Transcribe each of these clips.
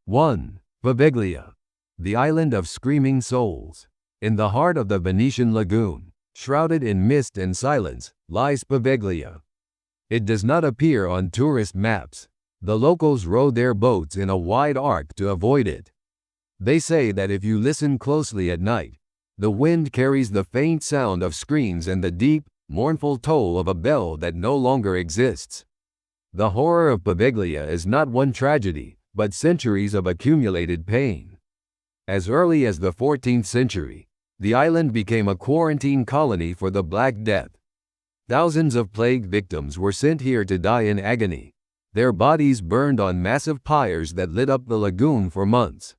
1. Poveglia, the island of screaming souls. In the heart of the Venetian lagoon, shrouded in mist and silence, lies Poveglia. It does not appear on tourist maps. The locals row their boats in a wide arc to avoid it. They say that if you listen closely at night, the wind carries the faint sound of screams and the deep, mournful toll of a bell that no longer exists. The horror of Poveglia is not one tragedy, but centuries of accumulated pain. As early as the 14th century, the island became a quarantine colony for the Black Death. Thousands of plague victims were sent here to die in agony, their bodies burned on massive pyres that lit up the lagoon for months.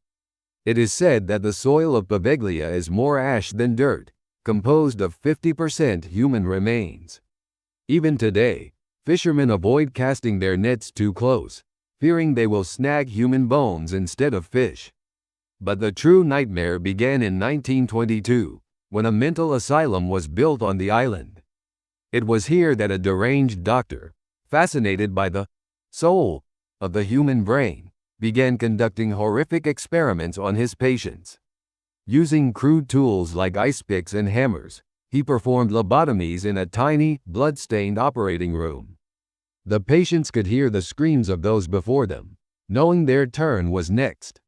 It is said that the soil of Poveglia is more ash than dirt, composed of 50% human remains. Even today, fishermen avoid casting their nets too close, fearing they will snag human bones instead of fish. But the true nightmare began in 1922, when a mental asylum was built on the island. It was here that a deranged doctor, fascinated by the soul of the human brain, began conducting horrific experiments on his patients. Using crude tools like ice picks and hammers, he performed lobotomies in a tiny, blood-stained operating room. The patients could hear the screams of those before them, knowing their turn was next.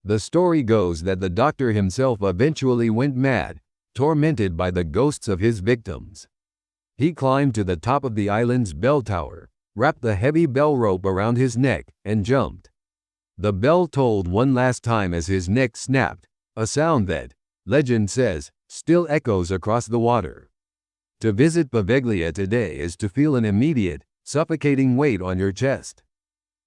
The story goes that the doctor himself eventually went mad, tormented by the ghosts of his victims. He climbed to the top of the island's bell tower, wrapped the heavy bell rope around his neck, and jumped. The bell tolled one last time as his neck snapped, a sound that, legend says, still echoes across the water. To visit Poveglia today is to feel an immediate, suffocating weight on your chest.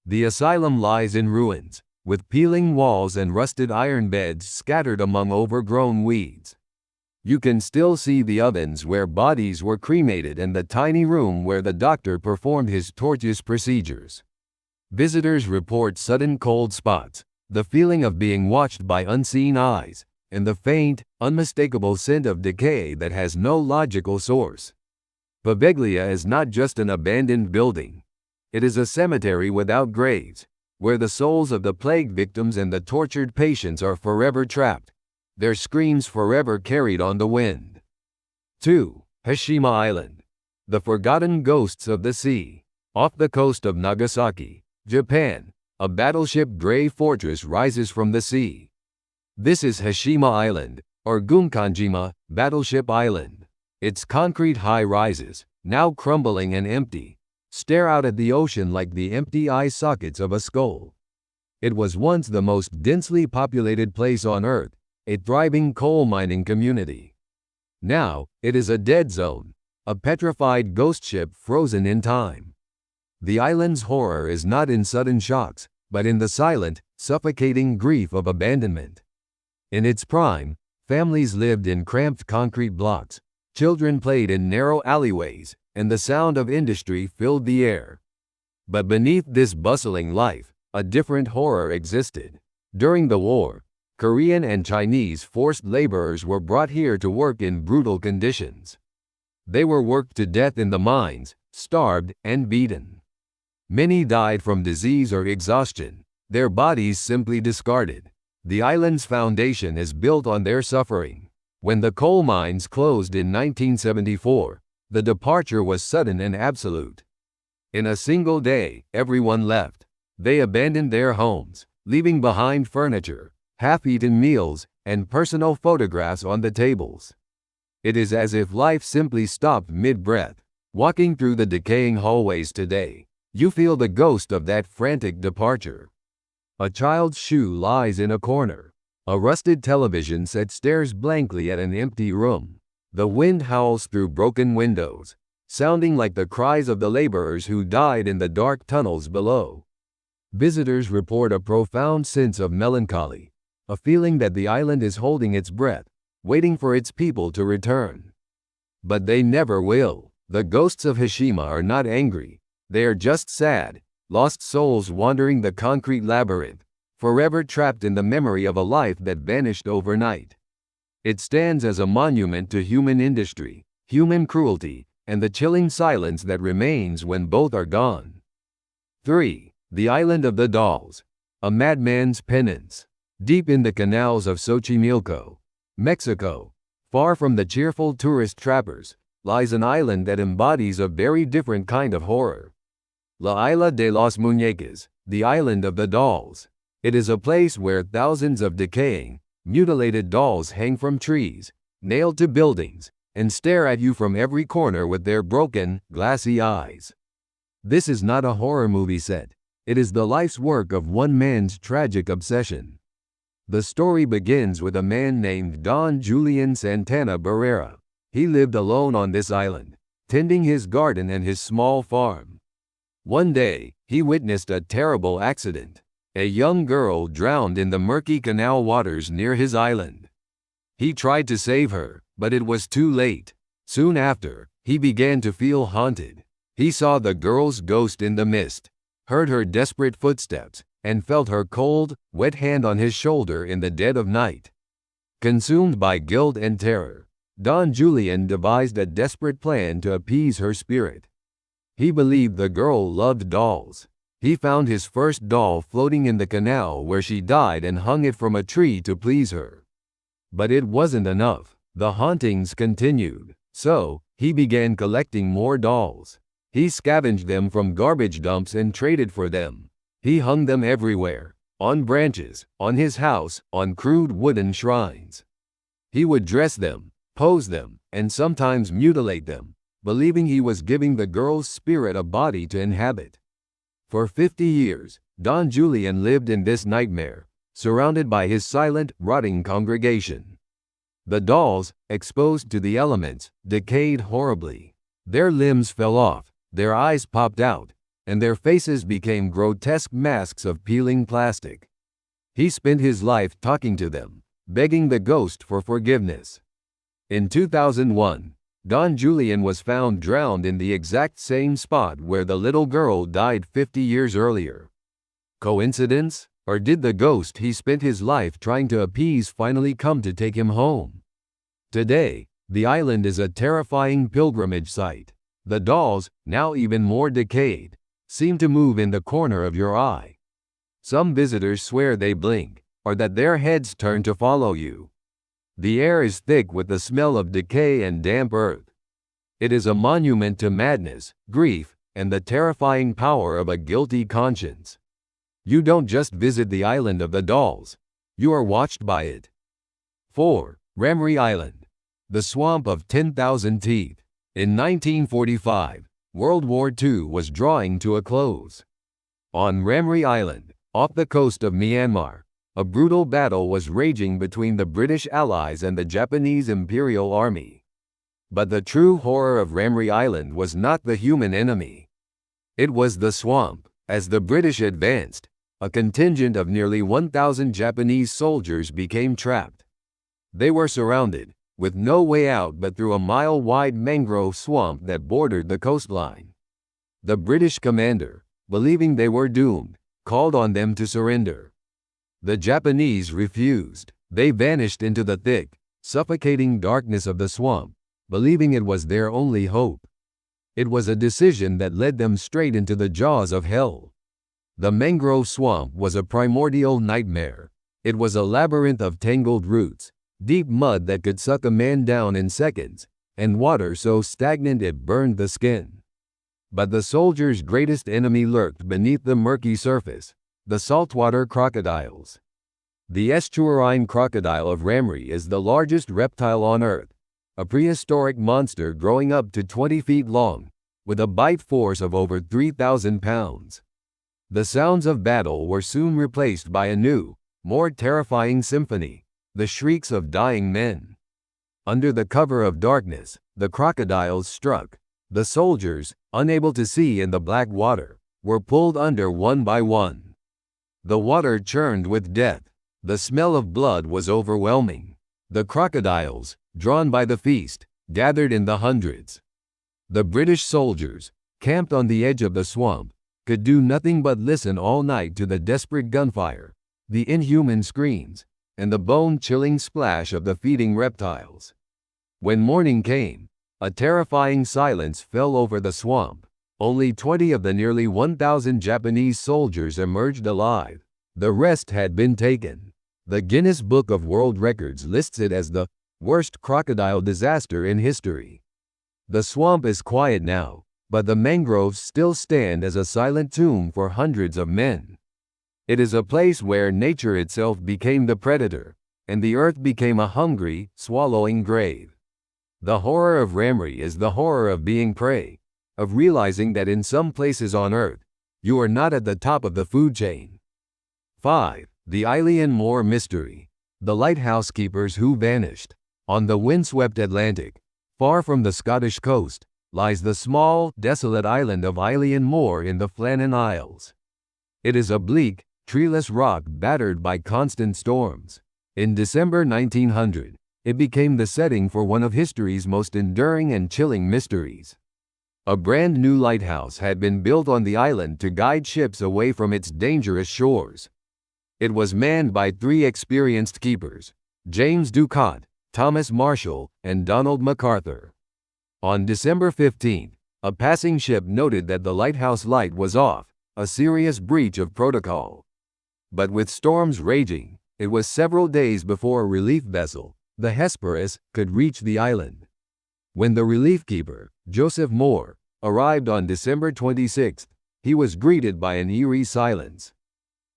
The asylum lies in ruins, with peeling walls and rusted iron beds scattered among overgrown weeds. You can still see the ovens where bodies were cremated and the tiny room where the doctor performed his torturous procedures. Visitors report sudden cold spots, the feeling of being watched by unseen eyes, and the faint, unmistakable scent of decay that has no logical source. Poveglia is not just an abandoned building. It is a cemetery without graves, where the souls of the plague victims and the tortured patients are forever trapped, their screams forever carried on the wind. 2. Hashima Island, the forgotten ghosts of the sea. Off the coast of Nagasaki, Japan, a battleship-gray fortress rises from the sea. This is Hashima Island, or Gunkanjima, Battleship Island. Its concrete high-rises, now crumbling and empty, stare out at the ocean like the empty eye sockets of a skull. It was once the most densely populated place on Earth, a thriving coal mining community. Now, it is a dead zone, a petrified ghost ship frozen in time. The island's horror is not in sudden shocks, but in the silent, suffocating grief of abandonment. In its prime, families lived in cramped concrete blocks, children played in narrow alleyways, and the sound of industry filled the air. But beneath this bustling life, a different horror existed. During the war, Korean and Chinese forced laborers were brought here to work in brutal conditions. They were worked to death in the mines, starved, and beaten. Many died from disease or exhaustion, their bodies simply discarded. The island's foundation is built on their suffering. When the coal mines closed in 1974, the departure was sudden and absolute. In a single day, everyone left. They abandoned their homes, leaving behind furniture, half-eaten meals, and personal photographs on the tables. It is as if life simply stopped mid-breath. Walking through the decaying hallways today, you feel the ghost of that frantic departure. A child's shoe lies in a corner. A rusted television set stares blankly at an empty room. The wind howls through broken windows, sounding like the cries of the laborers who died in the dark tunnels below. Visitors report a profound sense of melancholy, a feeling that the island is holding its breath, waiting for its people to return. But they never will. The ghosts of Hashima are not angry. They are just sad, lost souls wandering the concrete labyrinth, forever trapped in the memory of a life that vanished overnight. It stands as a monument to human industry, human cruelty, and the chilling silence that remains when both are gone. 3. The Island of the Dolls. A Madman's Penance. Deep in the canals of Xochimilco, Mexico, far from the cheerful tourist trappers, lies an island that embodies a very different kind of horror. La Isla de los Muñecas, the Island of the Dolls. It is a place where thousands of decaying, mutilated dolls hang from trees, nailed to buildings, and stare at you from every corner with their broken, glassy eyes. This is not a horror movie set. It is the life's work of one man's tragic obsession. The story begins with a man named Don Julian Santana Barrera. He lived alone on this island, tending his garden and his small farm. One day, he witnessed a terrible accident. A young girl drowned in the murky canal waters near his island. He tried to save her, but it was too late. Soon after, he began to feel haunted. He saw the girl's ghost in the mist, heard her desperate footsteps, and felt her cold, wet hand on his shoulder in the dead of night. Consumed by guilt and terror, Don Julian devised a desperate plan to appease her spirit. He believed the girl loved dolls. He found his first doll floating in the canal where she died and hung it from a tree to please her. But it wasn't enough. The hauntings continued. So, he began collecting more dolls. He scavenged them from garbage dumps and traded for them. He hung them everywhere, on branches, on his house, on crude wooden shrines. He would dress them, pose them, and sometimes mutilate them, believing he was giving the girl's spirit a body to inhabit. For 50 years, Don Julian lived in this nightmare, surrounded by his silent, rotting congregation. The dolls, exposed to the elements, decayed horribly. Their limbs fell off, their eyes popped out, and their faces became grotesque masks of peeling plastic. He spent his life talking to them, begging the ghost for forgiveness. In 2001, Don Julian was found drowned in the exact same spot where the little girl died 50 years earlier. Coincidence? Or did the ghost he spent his life trying to appease finally come to take him home? Today, the island is a terrifying pilgrimage site. The dolls, now even more decayed, seem to move in the corner of your eye. Some visitors swear they blink, or that their heads turn to follow you. The air is thick with the smell of decay and damp earth. It is a monument to madness, grief, and the terrifying power of a guilty conscience. You don't just visit the island of the dolls. You are watched by it. 4. Ramree Island. The Swamp of 10,000 Teeth. In 1945, World War II was drawing to a close. On Ramree Island, off the coast of Myanmar, a brutal battle was raging between the British Allies and the Japanese Imperial Army. But the true horror of Ramree Island was not the human enemy. It was the swamp. As the British advanced, a contingent of nearly 1,000 Japanese soldiers became trapped. They were surrounded, with no way out but through a mile-wide mangrove swamp that bordered the coastline. The British commander, believing they were doomed, called on them to surrender. The Japanese refused. They vanished into the thick, suffocating darkness of the swamp, believing it was their only hope. It was a decision that led them straight into the jaws of hell. The mangrove swamp was a primordial nightmare. It was a labyrinth of tangled roots, deep mud that could suck a man down in seconds, and water so stagnant it burned the skin. But the soldiers' greatest enemy lurked beneath the murky surface: the saltwater crocodiles. The estuarine crocodile of Ramree is the largest reptile on Earth, a prehistoric monster growing up to 20 feet long, with a bite force of over 3,000 pounds. The sounds of battle were soon replaced by a new, more terrifying symphony: the shrieks of dying men. Under the cover of darkness, the crocodiles struck. The soldiers, unable to see in the black water, were pulled under one by one. The water churned with death. The smell of blood was overwhelming. The crocodiles, drawn by the feast, gathered in the hundreds. The British soldiers, camped on the edge of the swamp, could do nothing but listen all night to the desperate gunfire, the inhuman screams, and the bone-chilling splash of the feeding reptiles. When morning came, a terrifying silence fell over the swamp. Only 20 of the nearly 1,000 Japanese soldiers emerged alive. The rest had been taken. The Guinness Book of World Records lists it as the worst crocodile disaster in history. The swamp is quiet now, but the mangroves still stand as a silent tomb for hundreds of men. It is a place where nature itself became the predator, and the earth became a hungry, swallowing grave. The horror of Ramree is the horror of being prey, of realizing that in some places on earth, you are not at the top of the food chain. 5. The Eilean Moor Mystery. The lighthouse keepers who vanished. On the windswept Atlantic, far from the Scottish coast, lies the small, desolate island of Eilean Moor in the Flannan Isles. It is a bleak, treeless rock battered by constant storms. In December 1900, it became the setting for one of history's most enduring and chilling mysteries. A brand new lighthouse had been built on the island to guide ships away from its dangerous shores. It was manned by 3 experienced keepers, James Ducott, Thomas Marshall, and Donald MacArthur. On December 15, a passing ship noted that the lighthouse light was off, a serious breach of protocol. But with storms raging, it was several days before a relief vessel, the Hesperus, could reach the island. When the relief keeper, Joseph Moore, arrived on December 26, he was greeted by an eerie silence.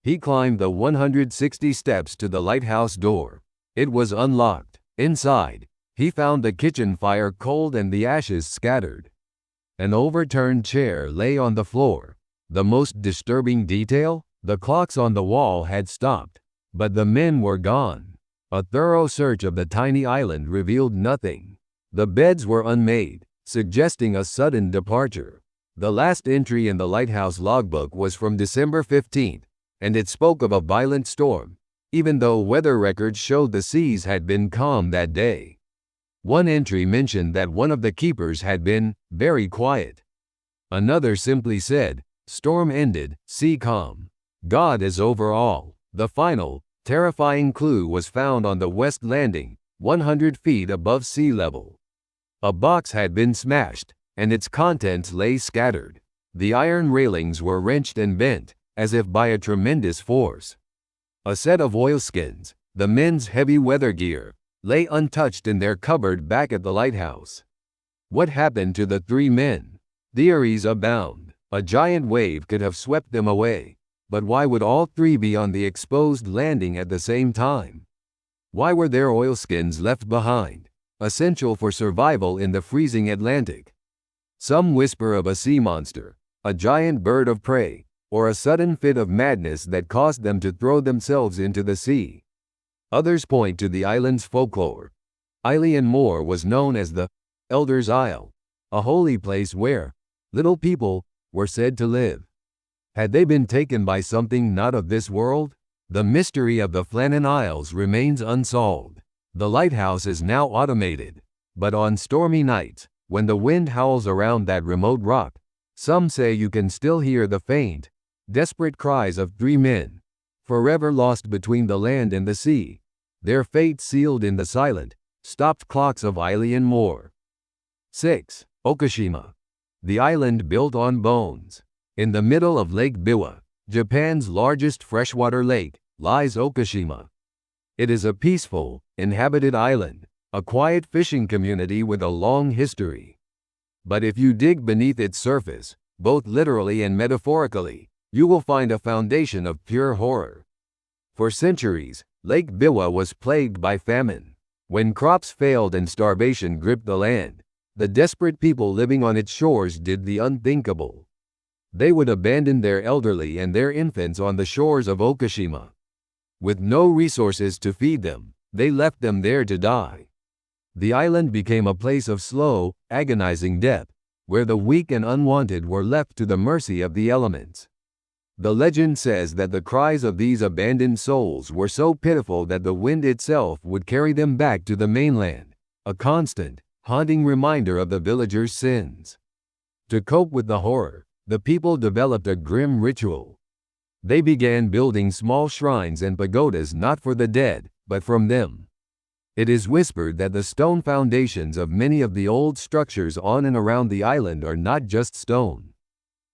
He climbed the 160 steps to the lighthouse door. It was unlocked. Inside, he found the kitchen fire cold and the ashes scattered. An overturned chair lay on the floor. The most disturbing detail? The clocks on the wall had stopped, but the men were gone. A thorough search of the tiny island revealed nothing. The beds were unmade, suggesting a sudden departure. The last entry in the lighthouse logbook was from December 15, and it spoke of a violent storm, even though weather records showed the seas had been calm that day. One entry mentioned that one of the keepers had been very quiet. Another simply said, "Storm ended, sea calm. God is over all." The final, terrifying clue was found on the west landing, 100 feet above sea level. A box had been smashed, and its contents lay scattered. The iron railings were wrenched and bent, as if by a tremendous force. A set of oilskins, the men's heavy weather gear, lay untouched in their cupboard back at the lighthouse. What happened to the 3 men? Theories abound. A giant wave could have swept them away, but why would all 3 be on the exposed landing at the same time? Why were their oilskins left behind, essential for survival in the freezing Atlantic? Some whisper of a sea monster, a giant bird of prey, or a sudden fit of madness that caused them to throw themselves into the sea. Others point to the island's folklore. Eilean Moor was known as the Elder's Isle, a holy place where little people were said to live. Had they been taken by something not of this world? The mystery of the Flannan Isles remains unsolved. The lighthouse is now automated, but on stormy nights, when the wind howls around that remote rock, some say you can still hear the faint, desperate cries of 3 men, forever lost between the land and the sea, their fate sealed in the silent, stopped clocks of Eilean Moor. 6. Okishima. The island built on bones. In the middle of Lake Biwa, Japan's largest freshwater lake, lies Okishima. It is a peaceful, inhabited island, a quiet fishing community with a long history. But if you dig beneath its surface, both literally and metaphorically, you will find a foundation of pure horror. For centuries, Lake Biwa was plagued by famine. When crops failed and starvation gripped the land, the desperate people living on its shores did the unthinkable. They would abandon their elderly and their infants on the shores of Okishima. With no resources to feed them, they left them there to die. The island became a place of slow, agonizing death, where the weak and unwanted were left to the mercy of the elements. The legend says that the cries of these abandoned souls were so pitiful that the wind itself would carry them back to the mainland, a constant, haunting reminder of the villagers' sins. To cope with the horror, the people developed a grim ritual. They began building small shrines and pagodas not for the dead, but from them. It is whispered that the stone foundations of many of the old structures on and around the island are not just stone.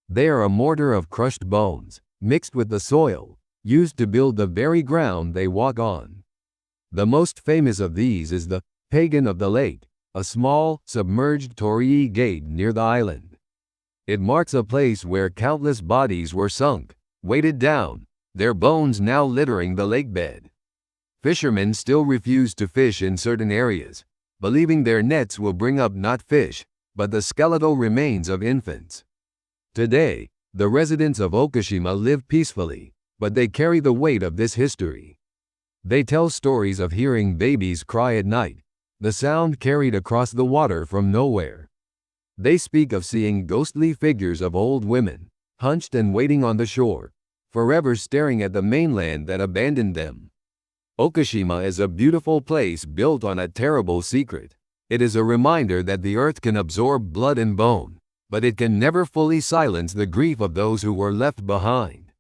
They are a mortar of crushed bones, mixed with the soil, used to build the very ground they walk on. The most famous of these is the Pagan of the Lake, a small, submerged torii gate near the island. It marks a place where countless bodies were sunk, weighted down, their bones now littering the lakebed. Fishermen still refuse to fish in certain areas, believing their nets will bring up not fish, but the skeletal remains of infants. Today, the residents of Okishima live peacefully, but they carry the weight of this history. They tell stories of hearing babies cry at night, the sound carried across the water from nowhere. They speak of seeing ghostly figures of old women, hunched and waiting on the shore, forever staring at the mainland that abandoned them. Okishima is a beautiful place built on a terrible secret. It is a reminder that the earth can absorb blood and bone, but it can never fully silence the grief of those who were left behind.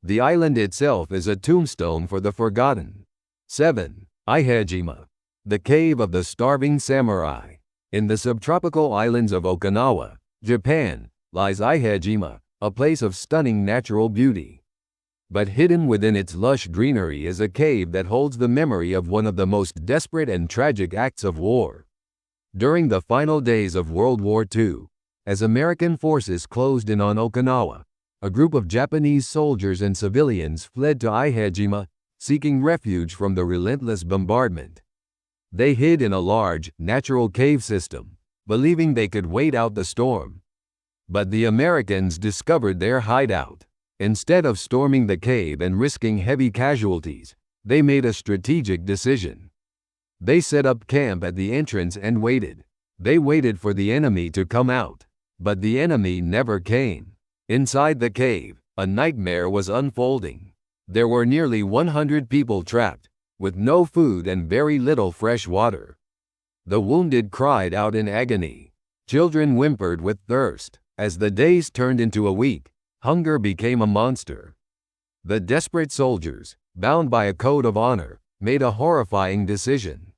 The island itself is a tombstone for the forgotten. 7. Iheyajima, the cave of the starving samurai. In the subtropical islands of Okinawa, Japan, lies Iheyajima, a place of stunning natural beauty. But hidden within its lush greenery is a cave that holds the memory of one of the most desperate and tragic acts of war. During the final days of World War II, as American forces closed in on Okinawa, a group of Japanese soldiers and civilians fled to Iheyajima, seeking refuge from the relentless bombardment. They hid in a large, natural cave system, believing they could wait out the storm. But the Americans discovered their hideout. Instead of storming the cave and risking heavy casualties, they made a strategic decision. They set up camp at the entrance and waited. They waited for the enemy to come out, but the enemy never came. Inside the cave, a nightmare was unfolding. There were nearly 100 people trapped, with no food and very little fresh water. The wounded cried out in agony. Children whimpered with thirst. As the days turned into a week, hunger became a monster. The desperate soldiers, bound by a code of honor, made a horrifying decision.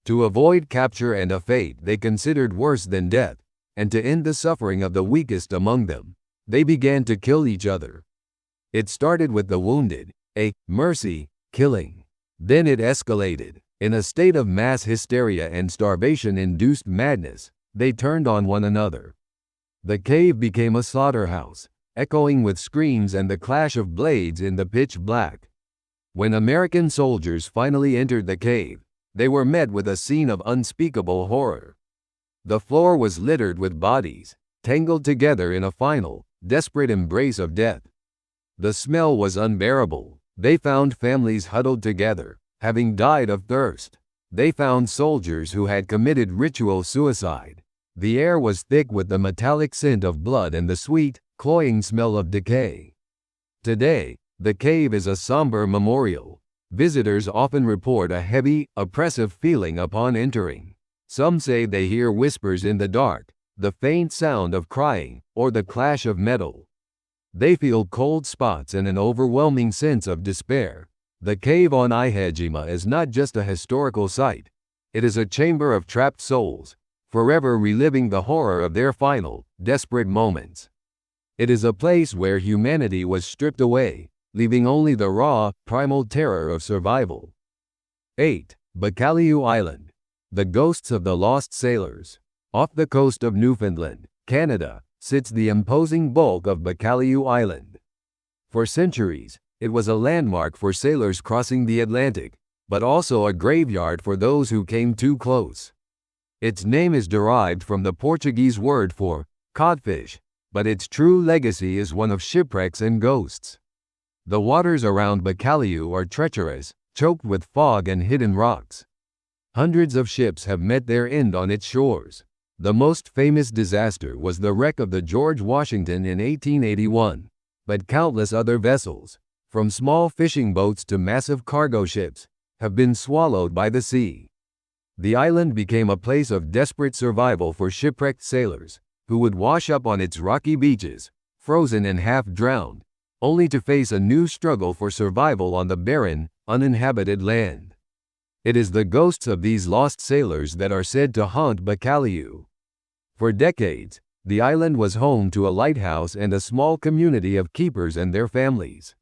To avoid capture and a fate they considered worse than death, and to end the suffering of the weakest among them, they began to kill each other. It started with the wounded, a mercy killing. Then it escalated. In a state of mass hysteria and starvation-induced madness, they turned on one another. The cave became a slaughterhouse, echoing with screams and the clash of blades in the pitch black. When American soldiers finally entered the cave, they were met with a scene of unspeakable horror. The floor was littered with bodies, tangled together in a final, desperate embrace of death. The smell was unbearable. They found families huddled together, having died of thirst. They found soldiers who had committed ritual suicide. The air was thick with the metallic scent of blood and the sweet, cloying smell of decay. Today, the cave is a somber memorial. Visitors often report a heavy, oppressive feeling upon entering. Some say they hear whispers in the dark, the faint sound of crying, or the clash of metal. They feel cold spots and an overwhelming sense of despair. The cave on Iheyajima is not just a historical site. It is a chamber of trapped souls, forever reliving the horror of their final, desperate moments. It is a place where humanity was stripped away, leaving only the raw, primal terror of survival. 8. Bacalhau Island. The ghosts of the lost sailors. Off the coast of Newfoundland, Canada, sits the imposing bulk of Bacalhau Island. For centuries, it was a landmark for sailors crossing the Atlantic, but also a graveyard for those who came too close. Its name is derived from the Portuguese word for codfish, but its true legacy is one of shipwrecks and ghosts. The waters around Bacalhau are treacherous, choked with fog and hidden rocks. Hundreds of ships have met their end on its shores. The most famous disaster was the wreck of the George Washington in 1881, but countless other vessels, from small fishing boats to massive cargo ships, have been swallowed by the sea. The island became a place of desperate survival for shipwrecked sailors, who would wash up on its rocky beaches, frozen and half-drowned, only to face a new struggle for survival on the barren, uninhabited land. It is the ghosts of these lost sailors that are said to haunt Bacalhau. For decades, the island was home to a lighthouse and a small community of keepers and their families.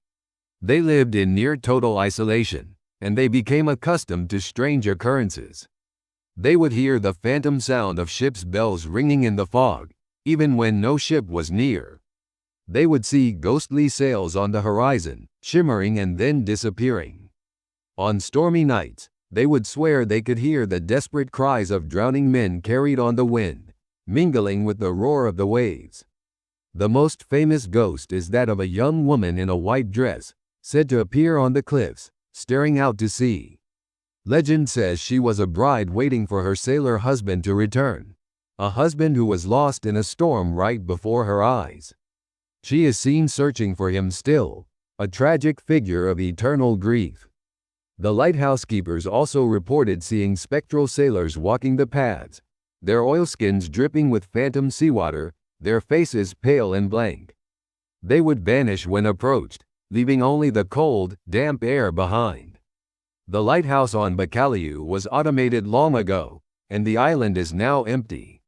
They lived in near total isolation, and they became accustomed to strange occurrences. They would hear the phantom sound of ships' bells ringing in the fog, even when no ship was near. They would see ghostly sails on the horizon, shimmering and then disappearing. On stormy nights, they would swear they could hear the desperate cries of drowning men carried on the wind, mingling with the roar of the waves. The most famous ghost is that of a young woman in a white dress, said to appear on the cliffs, staring out to sea. Legend says she was a bride waiting for her sailor husband to return, a husband who was lost in a storm right before her eyes. She is seen searching for him still, a tragic figure of eternal grief. The lighthouse keepers also reported seeing spectral sailors walking the paths, their oilskins dripping with phantom seawater, their faces pale and blank. They would vanish when approached, leaving only the cold, damp air behind. The lighthouse on Poveglia was automated long ago, and the island is now empty.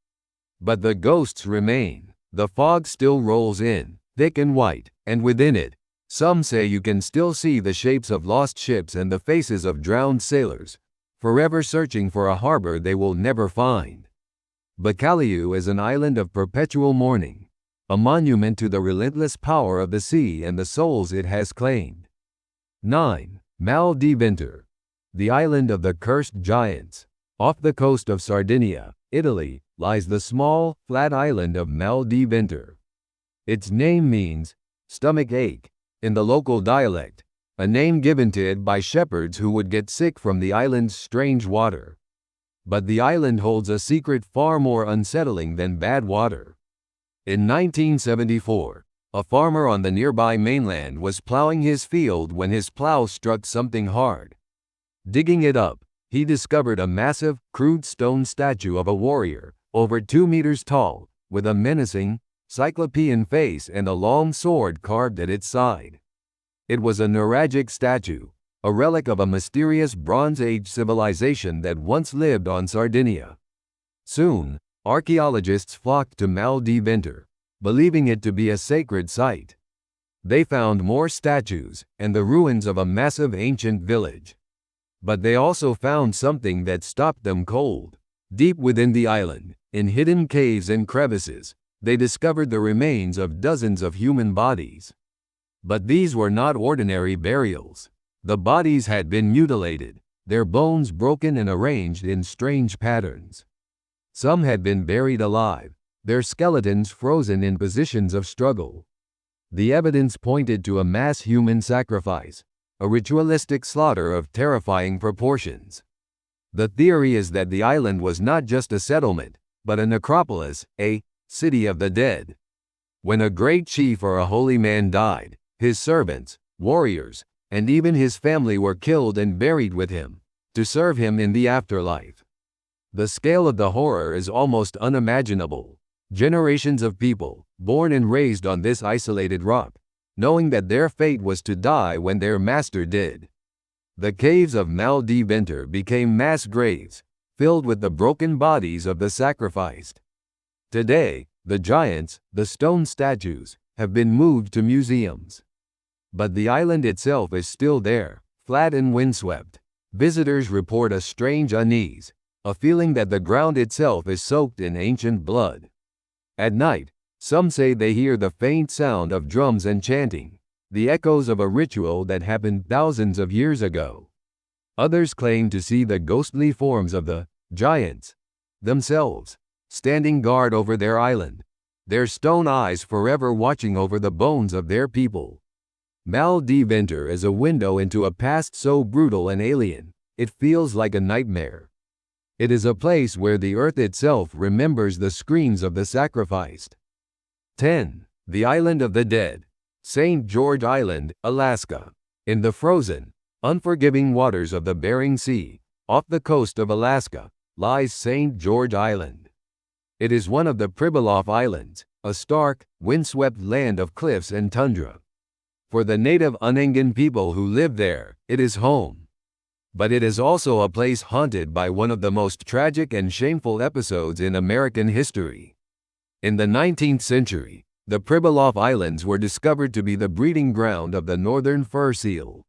But the ghosts remain. The fog still rolls in, thick and white, and within it, some say you can still see the shapes of lost ships and the faces of drowned sailors, forever searching for a harbor they will never find. Poveglia is an island of perpetual mourning, a monument to the relentless power of the sea and the souls it has claimed. 9. Maldivinter. The island of the cursed giants. Off the coast of Sardinia, Italy, lies the small, flat island of Maldivinter. Its name means stomach ache in the local dialect, a name given to it by shepherds who would get sick from the island's strange water. But the island holds a secret far more unsettling than bad water. In 1974, a farmer on the nearby mainland was plowing his field when his plow struck something hard. Digging it up, he discovered a massive, crude stone statue of a warrior, over 2 meters tall, with a menacing, cyclopean face and a long sword carved at its side. It was a neuralgic statue, a relic of a mysterious Bronze Age civilization that once lived on Sardinia. Soon, archaeologists flocked to Maldivinter, believing it to be a sacred site. They found more statues and the ruins of a massive ancient village. But they also found something that stopped them cold. Deep within the island, in hidden caves and crevices, they discovered the remains of dozens of human bodies. But these were not ordinary burials. The bodies had been mutilated, their bones broken and arranged in strange patterns. Some had been buried alive, their skeletons frozen in positions of struggle. The evidence pointed to a mass human sacrifice, a ritualistic slaughter of terrifying proportions. The theory is that the island was not just a settlement, but a necropolis, a city of the dead. When a great chief or a holy man died, his servants, warriors, and even his family were killed and buried with him, to serve him in the afterlife. The scale of the horror is almost unimaginable. Generations of people, born and raised on this isolated rock, knowing that their fate was to die when their master did. The caves of Maldivinter became mass graves, filled with the broken bodies of the sacrificed. Today, the giants, the stone statues, have been moved to museums. But the island itself is still there, flat and windswept. Visitors report a strange unease, a feeling that the ground itself is soaked in ancient blood. At night, some say they hear the faint sound of drums and chanting, the echoes of a ritual that happened thousands of years ago. Others claim to see the ghostly forms of the giants themselves, standing guard over their island, their stone eyes forever watching over the bones of their people. Maldivinter is a window into a past so brutal and alien, it feels like a nightmare. It is a place where the earth itself remembers the screams of the sacrificed. 10. The Island of the Dead. St. George Island, Alaska. In the frozen, unforgiving waters of the Bering Sea, off the coast of Alaska, lies St. George Island. It is one of the Pribilof Islands, a stark, windswept land of cliffs and tundra. For the native Unangan people who live there, it is home. But it is also a place haunted by one of the most tragic and shameful episodes in American history. In the 19th century, The Pribilof Islands were discovered to be the breeding ground of the northern fur seal.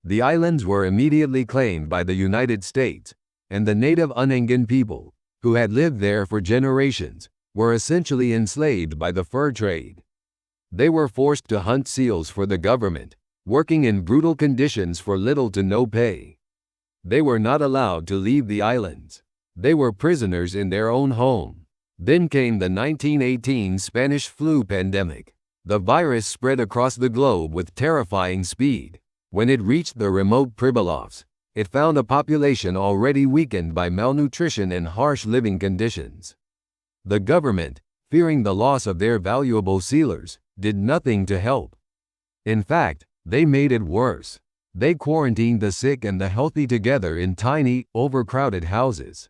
The islands were immediately claimed by the United States, and the native Unangan people, who had lived there for generations, were essentially enslaved by the fur trade. They were forced to hunt seals for the government, working in brutal conditions for little to no pay. They were not allowed to leave the islands. They were prisoners in their own home. Then came the 1918 Spanish flu pandemic. The virus spread across the globe with terrifying speed. When it reached the remote Pribilofs, it found a population already weakened by malnutrition and harsh living conditions. The government, fearing the loss of their valuable sealers, did nothing to help. In fact, they made it worse. They quarantined the sick and the healthy together in tiny, overcrowded houses.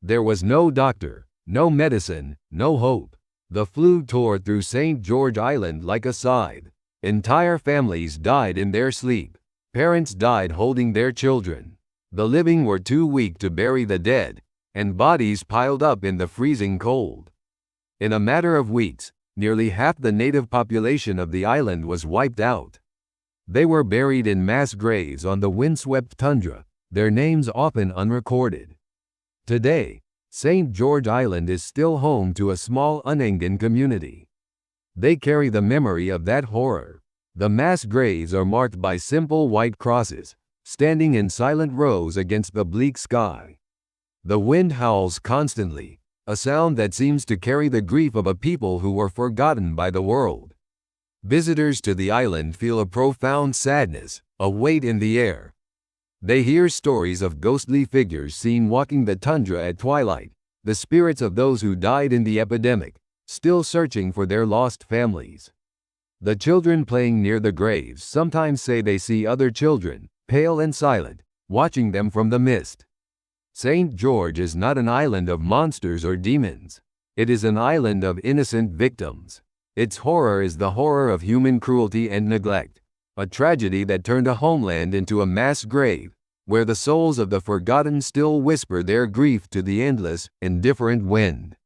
There was no doctor, no medicine, no hope. The flu tore through St. George Island like a scythe. Entire families died in their sleep. Parents died holding their children. The living were too weak to bury the dead, and bodies piled up in the freezing cold. In a matter of weeks, nearly half the native population of the island was wiped out. They were buried in mass graves on the windswept tundra, their names often unrecorded. Today, St. George Island is still home to a small Unangan community. They carry the memory of that horror. The mass graves are marked by simple white crosses, standing in silent rows against the bleak sky. The wind howls constantly, a sound that seems to carry the grief of a people who were forgotten by the world. Visitors to the island feel a profound sadness, a weight in the air. They hear stories of ghostly figures seen walking the tundra at twilight, the spirits of those who died in the epidemic, still searching for their lost families. The children playing near the graves sometimes say they see other children, pale and silent, watching them from the mist. St. George is not an island of monsters or demons. It is an island of innocent victims. Its horror is the horror of human cruelty and neglect, a tragedy that turned a homeland into a mass grave, where the souls of the forgotten still whisper their grief to the endless, indifferent wind.